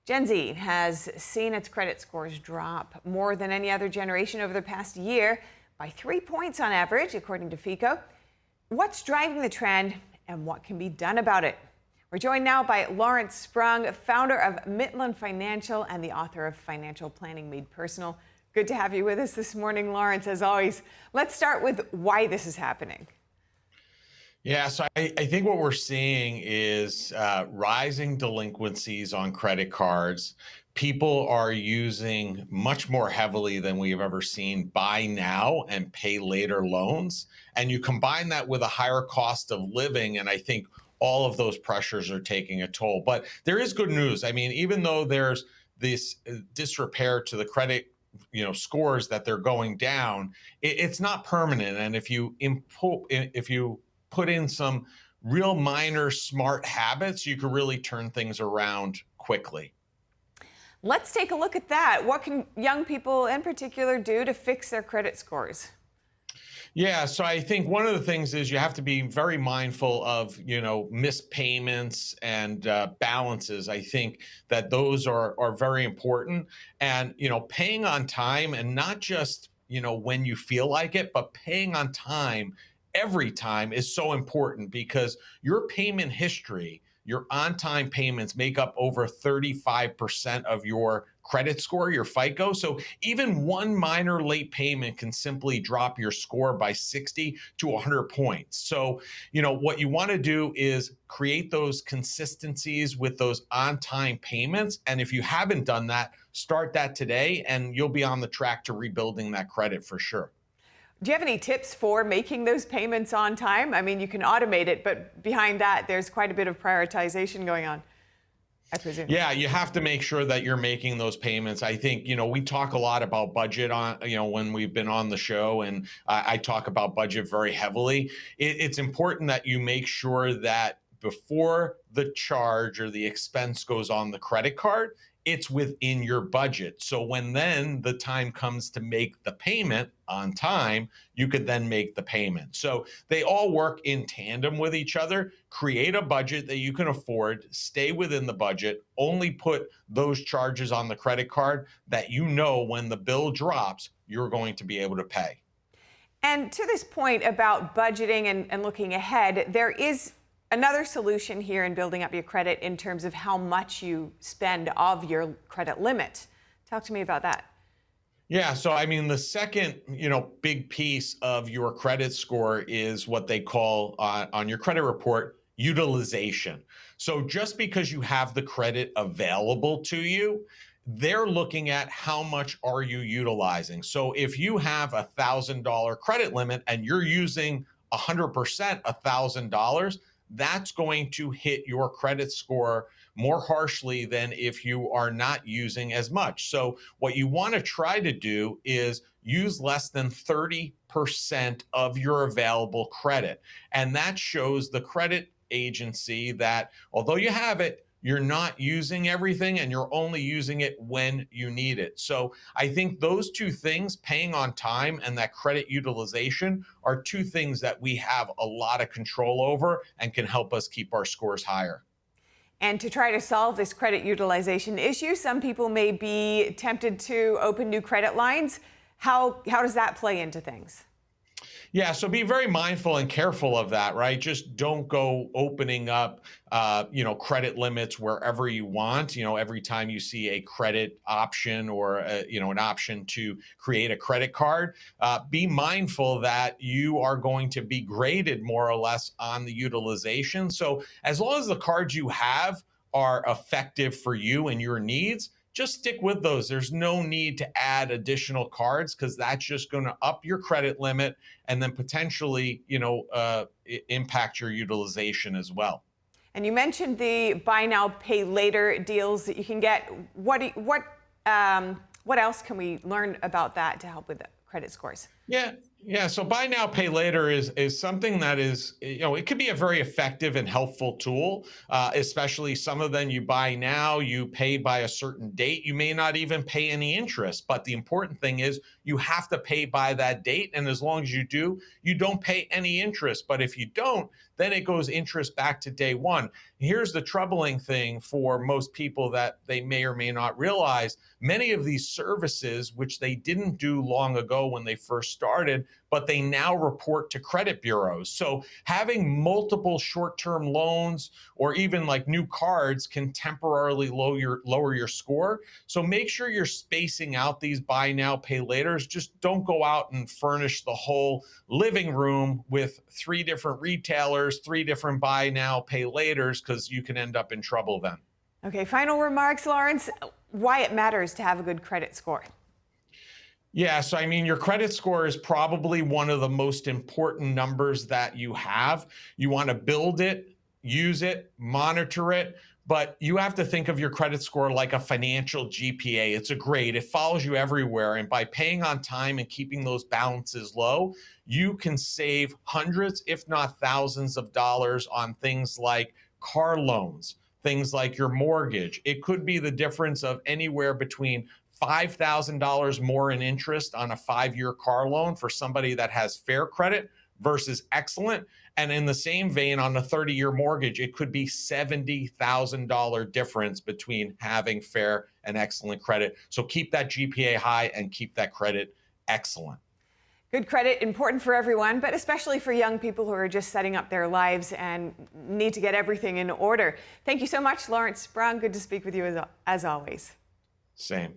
Gen Z has seen its credit scores drop more than any other generation over the past year by 3 points on average, according to FICO. What's driving the trend and what can be done about it? We're joined now by Lawrence Sprung, founder of Midland Financial and the author of Financial Planning Made Personal. Good to have you with us this morning, Lawrence, as always. Let's start with why this is happening. Yeah, so I think what we're seeing is rising delinquencies on credit cards. People are using much more heavily than we have ever seen buy now and pay later loans. And you combine that with a higher cost of living, and I think all of those pressures are taking a toll. But there is good news. I mean, even though there's this disrepair to the credit scores that they're going down, it's not permanent. And if you put in some real minor smart habits, you can really turn things around quickly. Let's take a look at that. What can young people in particular do to fix their credit scores? Yeah, so I think one of the things is you have to be very mindful of, missed payments and balances. I think that those are very important. And, paying on time, and not just, when you feel like it, but paying on time every time is so important, because your payment history, your on-time payments make up over 35% of your credit score, your FICO. So even one minor late payment can simply drop your score by 60 to 100 points. So, what you want to do is create those consistencies with those on-time payments. And if you haven't done that, start that today, and you'll be on the track to rebuilding that credit for sure. Do you have any tips for making those payments on time? I mean, you can automate it, but behind that, there's quite a bit of prioritization going on, I presume. Yeah, you have to make sure that you're making those payments. I think, we talk a lot about budget on, when we've been on the show, and I talk about budget very heavily. It's important that you make sure that before the charge or the expense goes on the credit card, it's within your budget. So when then the time comes to make the payment on time, you could then make the payment. So they all work in tandem with each other. Create a budget that you can afford, stay within the budget, only put those charges on the credit card that when the bill drops, you're going to be able to pay. And to this point about budgeting and looking ahead, there is another solution here in building up your credit in terms of how much you spend of your credit limit. Talk to me about that. Yeah, so I mean, the second, big piece of your credit score is what they call on your credit report, utilization. So just because you have the credit available to you, they're looking at how much are you utilizing. So if you have $1,000 credit limit and you're using 100% $1,000, that's going to hit your credit score more harshly than if you are not using as much. So what you want to try to do is use less than 30% of your available credit. And that shows the credit agency that although you have it, you're not using everything and you're only using it when you need it. So I think those two things, paying on time and that credit utilization, are two things that we have a lot of control over and can help us keep our scores higher. And to try to solve this credit utilization issue, some people may be tempted to open new credit lines. How does that play into things? Yeah, so be very mindful and careful of that, right? Just don't go opening up, credit limits wherever you want. Every time you see a credit option or, an option to create a credit card, be mindful that you are going to be graded more or less on the utilization. So as long as the cards you have are effective for you and your needs, just stick with those. There's no need to add additional cards, because that's just going to up your credit limit and then potentially, impact your utilization as well. And you mentioned the buy now, pay later deals that you can get. What else can we learn about that to help with the credit scores? Yeah, Yeah, so buy now, pay later is something that is, it could be a very effective and helpful tool, especially some of them you buy now, you pay by a certain date. You may not even pay any interest, but the important thing is you have to pay by that date. And as long as you do, you don't pay any interest. But if you don't, then it goes interest back to day one. Here's the troubling thing for most people that they may or may not realize. Many of these services, which they didn't do long ago when they first started, but they now report to credit bureaus. So having multiple short-term loans or even like new cards can temporarily lower your score. So make sure you're spacing out these buy now, pay laters. Just don't go out and furnish the whole living room with 3 different retailers, 3 different buy now, pay laters, because you can end up in trouble then. Okay, final remarks, Lawrence. Why it matters to have a good credit score. Yeah, so I mean, your credit score is probably one of the most important numbers that you have. You want to build it, use it, monitor it, but you have to think of your credit score like a financial GPA. It's a grade, it follows you everywhere. And by paying on time and keeping those balances low, you can save hundreds, if not thousands of dollars on things like car loans, things like your mortgage. It could be the difference of anywhere between $5,000 more in interest on a 5-year car loan for somebody that has fair credit versus excellent. And in the same vein, on a 30-year mortgage, it could be $70,000 difference between having fair and excellent credit. So keep that GPA high and keep that credit excellent. Good credit, important for everyone, but especially for young people who are just setting up their lives and need to get everything in order. Thank you so much, Lawrence Brown. Good to speak with you as always. Same.